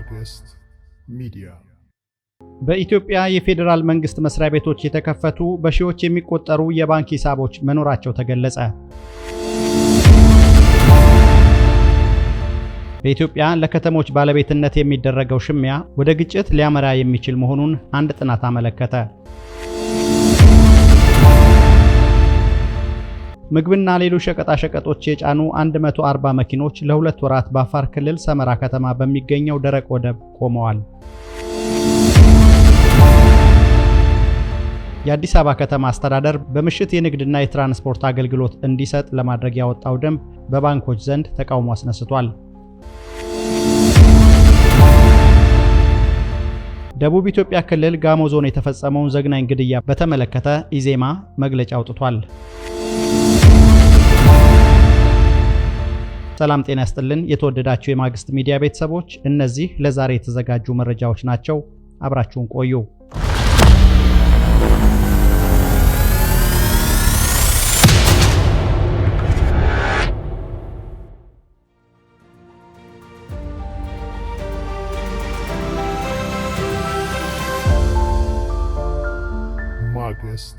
ማግስት ሚዲያ በኢትዮጵያ የፌዴራል መንግስት መስሪያ ቤቶች የተከፈቱ በሺዎች የሚቆጠሩ የባንክ ሂሳቦች መኖራቸው ተገለጸ። በኢትዮጵያ ለከተሞች ባለቤትነት የሚደረገው ሽሚያ ወደ ግጭት ሊያመራ የሚችል መሆኑን አንድ ጥናት አመለከተ። ምግብና ሌሎች ሸቀጣሸቀጦች የጫኑ 140 መኪኖች ለ2 ወራት በአፋር ክልል ሰመራ ከተማ በሚገኘው ደረቅ ወደብ ቆመዋል። የአዲስ አበባ ከተማ አስተዳደር በምሽት የንግድና የትራንስፖርት አገልግሎት እንዲሰጥ ለማድረግ ያወጣው ደንብ በባንኮች ዘንድ ተቃውሞ አስነስቷል። ደቡብ ኢትዮጵያ ክልል ጋሞ ዞን የተፈጸመውን ዘግናኝ ግድያ በተመለከተ ኢዜማ መግለጫ አውጥቷል። ሰላም ጤና ይስጥልን። የተወደዳችሁ የማግስት ሚዲያ ቤተሰቦች፣ እነዚህ ለዛሬ የተዘጋጁ መረጃዎች ናቸው። አብራችሁን ቆዩ። ማግስት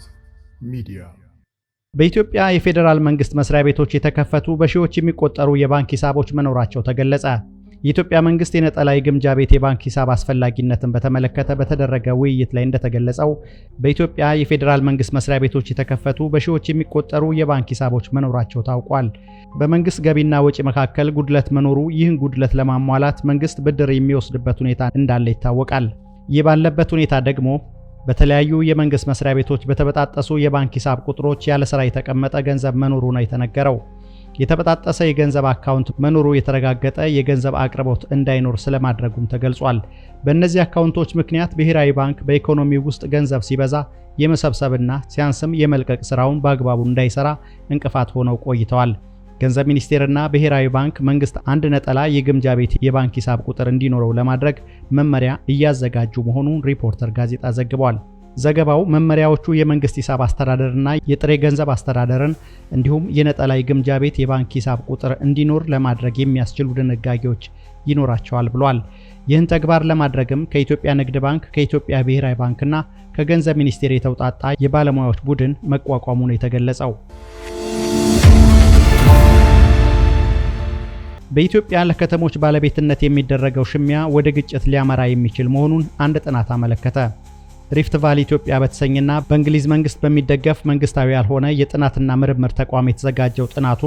ሚዲያ በኢትዮጵያ የፌዴራል መንግስት መስሪያ ቤቶች የተከፈቱ በሺዎች የሚቆጠሩ የባንክ ሂሳቦች መኖራቸው ተገለጸ። የኢትዮጵያ መንግስት የነጠላ የግምጃ ቤት የባንክ ሂሳብ አስፈላጊነትን በተመለከተ በተደረገ ውይይት ላይ እንደተገለጸው በኢትዮጵያ የፌዴራል መንግስት መስሪያ ቤቶች የተከፈቱ በሺዎች የሚቆጠሩ የባንክ ሂሳቦች መኖራቸው ታውቋል። በመንግስት ገቢና ወጪ መካከል ጉድለት መኖሩ ይህን ጉድለት ለማሟላት መንግስት ብድር የሚወስድበት ሁኔታ እንዳለ ይታወቃል። ይህ ባለበት ሁኔታ ደግሞ በተለያዩ የመንግስት መስሪያ ቤቶች በተበጣጠሱ የባንክ ሂሳብ ቁጥሮች ያለ ስራ የተቀመጠ ገንዘብ መኖሩ ነው የተነገረው። የተበጣጠሰ የገንዘብ አካውንት መኖሩ የተረጋገጠ የገንዘብ አቅርቦት እንዳይኖር ስለማድረጉም ተገልጿል። በእነዚህ አካውንቶች ምክንያት ብሔራዊ ባንክ በኢኮኖሚ ውስጥ ገንዘብ ሲበዛ የመሰብሰብና ሲያንስም የመልቀቅ ስራውን በአግባቡ እንዳይሰራ እንቅፋት ሆነው ቆይተዋል። ገንዘብ ሚኒስቴርና ብሔራዊ ባንክ መንግስት አንድ ነጠላ የግምጃ ቤት የባንክ ሂሳብ ቁጥር እንዲኖረው ለማድረግ መመሪያ እያዘጋጁ መሆኑን ሪፖርተር ጋዜጣ ዘግቧል። ዘገባው መመሪያዎቹ የመንግስት ሂሳብ አስተዳደርና የጥሬ ገንዘብ አስተዳደርን እንዲሁም የነጠላ የግምጃ ቤት የባንክ ሂሳብ ቁጥር እንዲኖር ለማድረግ የሚያስችሉ ድንጋጌዎች ይኖራቸዋል ብሏል። ይህን ተግባር ለማድረግም ከኢትዮጵያ ንግድ ባንክ፣ ከኢትዮጵያ ብሔራዊ ባንክና ከገንዘብ ሚኒስቴር የተውጣጣ የባለሙያዎች ቡድን መቋቋሙ ነው የተገለጸው። በኢትዮጵያ ለከተሞች ባለቤትነት የሚደረገው ሽሚያ ወደ ግጭት ሊያመራ የሚችል መሆኑን አንድ ጥናት አመለከተ። ሪፍት ቫሊ ኢትዮጵያ በተሰኘና በእንግሊዝ መንግስት በሚደገፍ መንግስታዊ ያልሆነ የጥናትና ምርምር ተቋም የተዘጋጀው ጥናቱ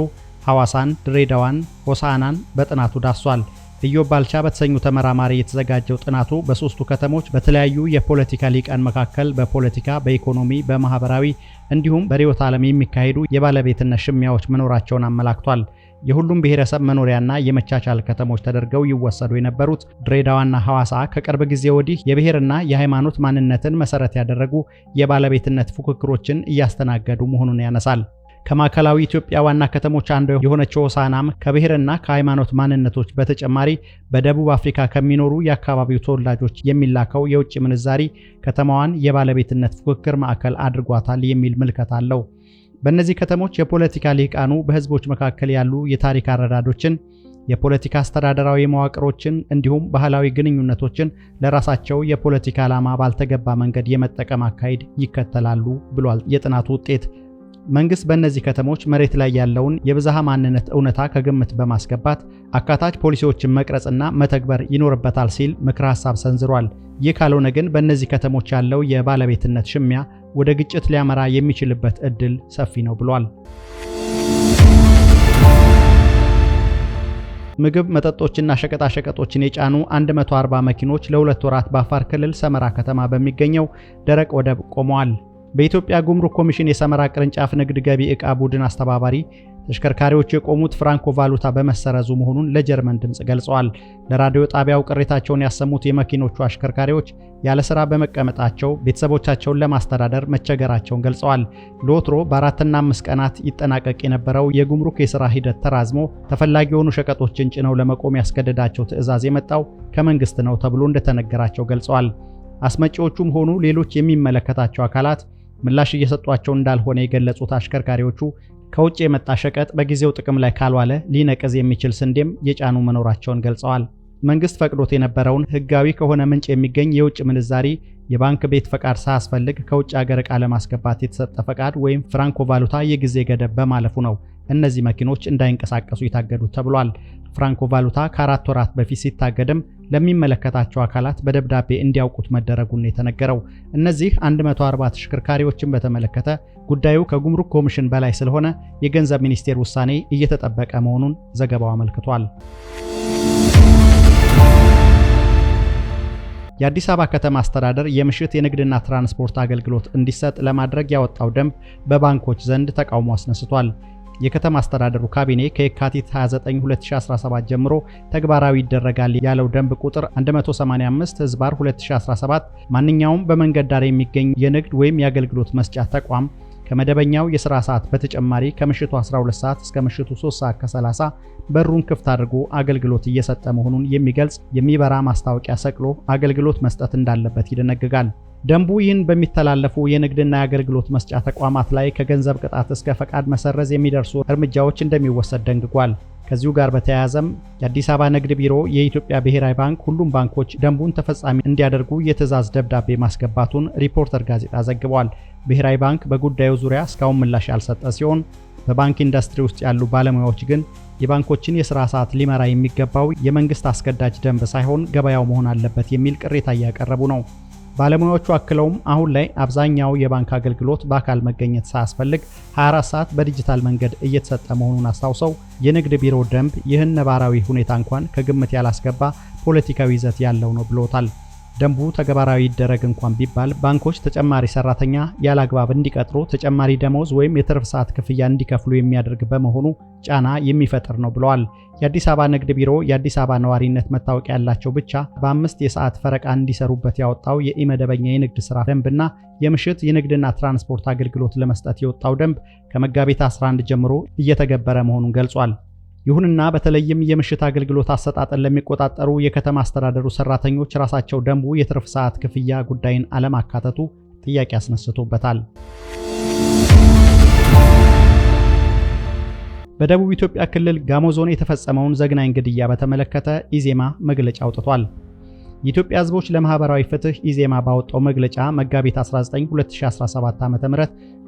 ሐዋሳን፣ ድሬዳዋን፣ ሆሳዕናን በጥናቱ ዳሷል። ኢዮብ ባልቻ በተሰኙ ተመራማሪ የተዘጋጀው ጥናቱ በሶስቱ ከተሞች በተለያዩ የፖለቲካ ሊቃን መካከል በፖለቲካ፣ በኢኮኖሚ፣ በማህበራዊ እንዲሁም በርዕዮተ ዓለም የሚካሄዱ የባለቤትነት ሽሚያዎች መኖራቸውን አመላክቷል። የሁሉም ብሔረሰብ መኖሪያና የመቻቻል ከተሞች ተደርገው ይወሰዱ የነበሩት ድሬዳዋና ሐዋሳ ከቅርብ ጊዜ ወዲህ የብሔርና የሃይማኖት ማንነትን መሰረት ያደረጉ የባለቤትነት ፉክክሮችን እያስተናገዱ መሆኑን ያነሳል። ከማዕከላዊ ኢትዮጵያ ዋና ከተሞች አንዱ የሆነችው ሆሳዕናም ከብሔርና ከሃይማኖት ማንነቶች በተጨማሪ በደቡብ አፍሪካ ከሚኖሩ የአካባቢው ተወላጆች የሚላከው የውጭ ምንዛሪ ከተማዋን የባለቤትነት ፉክክር ማዕከል አድርጓታል የሚል ምልከታ አለው። በእነዚህ ከተሞች የፖለቲካ ሊቃኑ በህዝቦች መካከል ያሉ የታሪክ አረዳዶችን፣ የፖለቲካ አስተዳደራዊ መዋቅሮችን እንዲሁም ባህላዊ ግንኙነቶችን ለራሳቸው የፖለቲካ ዓላማ ባልተገባ መንገድ የመጠቀም አካሄድ ይከተላሉ ብሏል የጥናቱ ውጤት። መንግስት በእነዚህ ከተሞች መሬት ላይ ያለውን የብዝሃ ማንነት እውነታ ከግምት በማስገባት አካታች ፖሊሲዎችን መቅረጽና መተግበር ይኖርበታል ሲል ምክረ ሐሳብ ሰንዝሯል። ይህ ካልሆነ ግን በእነዚህ ከተሞች ያለው የባለቤትነት ሽሚያ ወደ ግጭት ሊያመራ የሚችልበት እድል ሰፊ ነው ብሏል። ምግብ፣ መጠጦችና ሸቀጣሸቀጦችን የጫኑ 140 መኪኖች ለ2 ወራት በአፋር ክልል ሰመራ ከተማ በሚገኘው ደረቅ ወደብ ቆመዋል። በኢትዮጵያ ጉምሩክ ኮሚሽን የሰመራ ቅርንጫፍ ንግድ ገቢ ዕቃ ቡድን አስተባባሪ ተሽከርካሪዎቹ የቆሙት ፍራንኮ ቫሉታ በመሰረዙ መሆኑን ለጀርመን ድምጽ ገልጸዋል። ለራዲዮ ጣቢያው ቅሬታቸውን ያሰሙት የመኪኖቹ አሽከርካሪዎች ያለ ስራ በመቀመጣቸው ቤተሰቦቻቸውን ለማስተዳደር መቸገራቸውን ገልጸዋል። ለወትሮ በ4 እና 5 ቀናት ይጠናቀቅ የነበረው የጉምሩክ የሥራ ሂደት ተራዝሞ ተፈላጊ የሆኑ ሸቀጦችን ጭነው ለመቆም ያስገደዳቸው ትዕዛዝ የመጣው ከመንግስት ነው ተብሎ እንደተነገራቸው ገልጸዋል። አስመጪዎቹም ሆኑ ሌሎች የሚመለከታቸው አካላት ምላሽ እየሰጧቸው እንዳልሆነ የገለጹት አሽከርካሪዎቹ ከውጭ የመጣ ሸቀጥ በጊዜው ጥቅም ላይ ካልዋለ ሊነቀዝ የሚችል ስንዴም የጫኑ መኖራቸውን ገልጸዋል። መንግስት ፈቅዶት የነበረውን ህጋዊ ከሆነ ምንጭ የሚገኝ የውጭ ምንዛሪ የባንክ ቤት ፈቃድ ሳያስፈልግ ከውጭ ሀገር ዕቃ ለማስገባት የተሰጠ ፈቃድ ወይም ፍራንኮ ቫሉታ የጊዜ ገደብ በማለፉ ነው እነዚህ መኪኖች እንዳይንቀሳቀሱ የታገዱት ተብሏል። ፍራንኮ ቫሉታ ከ4 ወራት በፊት ሲታገድም ለሚመለከታቸው አካላት በደብዳቤ እንዲያውቁት መደረጉን የተነገረው። እነዚህ 140 ተሽከርካሪዎችን በተመለከተ ጉዳዩ ከጉምሩክ ኮሚሽን በላይ ስለሆነ የገንዘብ ሚኒስቴር ውሳኔ እየተጠበቀ መሆኑን ዘገባው አመልክቷል። የአዲስ አበባ ከተማ አስተዳደር የምሽት የንግድና ትራንስፖርት አገልግሎት እንዲሰጥ ለማድረግ ያወጣው ደንብ በባንኮች ዘንድ ተቃውሞ አስነስቷል። የከተማ አስተዳደሩ ካቢኔ ከየካቲት 29 2017 ጀምሮ ተግባራዊ ይደረጋል ያለው ደንብ ቁጥር 185/2017 ማንኛውም በመንገድ ዳር የሚገኝ የንግድ ወይም የአገልግሎት መስጫ ተቋም ከመደበኛው የሥራ ሰዓት በተጨማሪ ከምሽቱ 12 ሰዓት እስከ ምሽቱ 3 ሰዓት ከ30 በሩን ክፍት አድርጎ አገልግሎት እየሰጠ መሆኑን የሚገልጽ የሚበራ ማስታወቂያ ሰቅሎ አገልግሎት መስጠት እንዳለበት ይደነግጋል። ደንቡ ይህን በሚተላለፉ የንግድና የአገልግሎት መስጫ ተቋማት ላይ ከገንዘብ ቅጣት እስከ ፈቃድ መሰረዝ የሚደርሱ እርምጃዎች እንደሚወሰድ ደንግጓል። ከዚሁ ጋር በተያያዘም የአዲስ አበባ ንግድ ቢሮ የኢትዮጵያ ብሔራዊ ባንክ ሁሉም ባንኮች ደንቡን ተፈጻሚ እንዲያደርጉ የትዕዛዝ ደብዳቤ ማስገባቱን ሪፖርተር ጋዜጣ ዘግቧል። ብሔራዊ ባንክ በጉዳዩ ዙሪያ እስካሁን ምላሽ ያልሰጠ ሲሆን በባንክ ኢንዱስትሪ ውስጥ ያሉ ባለሙያዎች ግን የባንኮችን የሥራ ሰዓት ሊመራ የሚገባው የመንግስት አስገዳጅ ደንብ ሳይሆን ገበያው መሆን አለበት የሚል ቅሬታ እያቀረቡ ነው። ባለሙያዎቹ አክለውም አሁን ላይ አብዛኛው የባንክ አገልግሎት በአካል መገኘት ሳያስፈልግ 24 ሰዓት በዲጂታል መንገድ እየተሰጠ መሆኑን አስታውሰው የንግድ ቢሮ ደንብ ይህን ነባራዊ ሁኔታ እንኳን ከግምት ያላስገባ ፖለቲካዊ ይዘት ያለው ነው ብሎታል። ደንቡ ተግባራዊ ይደረግ እንኳን ቢባል ባንኮች ተጨማሪ ሰራተኛ ያላግባብ እንዲቀጥሩ ተጨማሪ ደመወዝ ወይም የትርፍ ሰዓት ክፍያ እንዲከፍሉ የሚያደርግ በመሆኑ ጫና የሚፈጥር ነው ብለዋል። የአዲስ አበባ ንግድ ቢሮ የአዲስ አበባ ነዋሪነት መታወቂያ ያላቸው ብቻ በ5 የሰዓት ፈረቃ እንዲሰሩበት ያወጣው የኢመደበኛ የንግድ ሥራ ደንብና የምሽት የንግድና ትራንስፖርት አገልግሎት ለመስጠት የወጣው ደንብ ከመጋቢት 11 ጀምሮ እየተገበረ መሆኑን ገልጿል። ይሁንና በተለይም የምሽት አገልግሎት አሰጣጥን ለሚቆጣጠሩ የከተማ አስተዳደሩ ሰራተኞች ራሳቸው ደንቡ የትርፍ ሰዓት ክፍያ ጉዳይን አለማካተቱ ጥያቄ አስነስቶበታል። በደቡብ ኢትዮጵያ ክልል ጋሞ ዞን የተፈጸመውን ዘግናኝ ግድያ በተመለከተ ኢዜማ መግለጫ አውጥቷል። የኢትዮጵያ ሕዝቦች ለማህበራዊ ፍትህ ኢዜማ ባወጣው መግለጫ መጋቢት 19 2017 ዓ.ም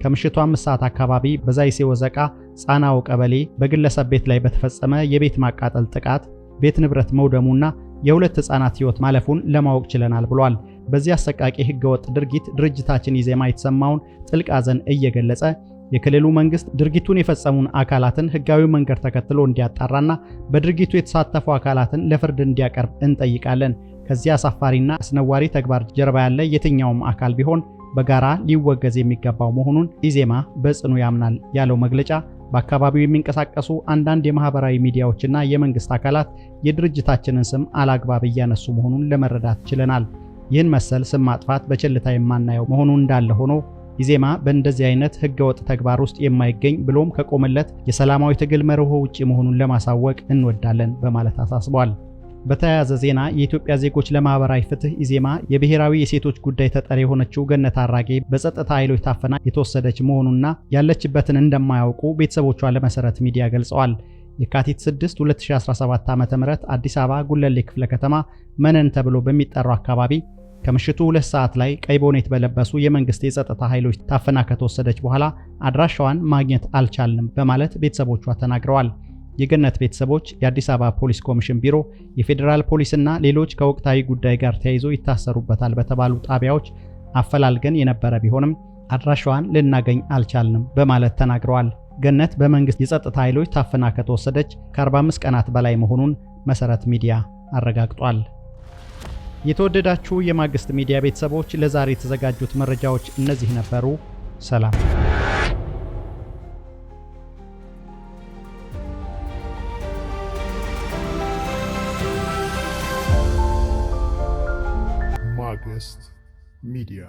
ከምሽቱ 5 ሰዓት አካባቢ በዛይሴ ወዘቃ ጻናው ቀበሌ በግለሰብ ቤት ላይ በተፈጸመ የቤት ማቃጠል ጥቃት ቤት ንብረት መውደሙና የሁለት ህፃናት ህይወት ማለፉን ለማወቅ ችለናል ብሏል። በዚህ አሰቃቂ ህገወጥ ድርጊት ድርጅታችን ኢዜማ የተሰማውን ጥልቅ ሐዘን እየገለጸ የክልሉ መንግስት ድርጊቱን የፈጸሙን አካላትን ህጋዊ መንገድ ተከትሎ እንዲያጣራና በድርጊቱ የተሳተፉ አካላትን ለፍርድ እንዲያቀርብ እንጠይቃለን። ከዚህ አሳፋሪና አስነዋሪ ተግባር ጀርባ ያለ የትኛውም አካል ቢሆን በጋራ ሊወገዝ የሚገባው መሆኑን ኢዜማ በጽኑ ያምናል ያለው መግለጫ በአካባቢው የሚንቀሳቀሱ አንዳንድ የማህበራዊ ሚዲያዎችና የመንግስት አካላት የድርጅታችንን ስም አላግባብ እያነሱ መሆኑን ለመረዳት ችለናል። ይህን መሰል ስም ማጥፋት በቸልታ የማናየው መሆኑ እንዳለ ሆኖ ኢዜማ በእንደዚህ አይነት ህገወጥ ተግባር ውስጥ የማይገኝ ብሎም ከቆመለት የሰላማዊ ትግል መርሆ ውጪ መሆኑን ለማሳወቅ እንወዳለን በማለት አሳስቧል። በተያያዘ ዜና የኢትዮጵያ ዜጎች ለማህበራዊ ፍትህ ኢዜማ የብሔራዊ የሴቶች ጉዳይ ተጠሪ የሆነችው ገነት አራጌ በጸጥታ ኃይሎች ታፈና የተወሰደች መሆኑንና ያለችበትን እንደማያውቁ ቤተሰቦቿ ለመሰረት ሚዲያ ገልጸዋል። የካቲት 6 2017 ዓ.ም አዲስ አበባ ጉለሌ ክፍለ ከተማ መነን ተብሎ በሚጠራው አካባቢ ከምሽቱ 2 ሰዓት ላይ ቀይ ቦኔት በለበሱ የመንግስት የጸጥታ ኃይሎች ታፈና ከተወሰደች በኋላ አድራሻዋን ማግኘት አልቻልንም በማለት ቤተሰቦቿ ተናግረዋል። የገነት ቤተሰቦች የአዲስ አበባ ፖሊስ ኮሚሽን ቢሮ፣ የፌዴራል ፖሊስና ሌሎች ከወቅታዊ ጉዳይ ጋር ተያይዞ ይታሰሩበታል በተባሉ ጣቢያዎች አፈላልገን የነበረ ቢሆንም አድራሻዋን ልናገኝ አልቻልንም በማለት ተናግረዋል። ገነት በመንግስት የጸጥታ ኃይሎች ታፈና ከተወሰደች ከ45 ቀናት በላይ መሆኑን መሰረት ሚዲያ አረጋግጧል። የተወደዳችሁ የማግስት ሚዲያ ቤተሰቦች ለዛሬ የተዘጋጁት መረጃዎች እነዚህ ነበሩ። ሰላም። ማግስት ሚዲያ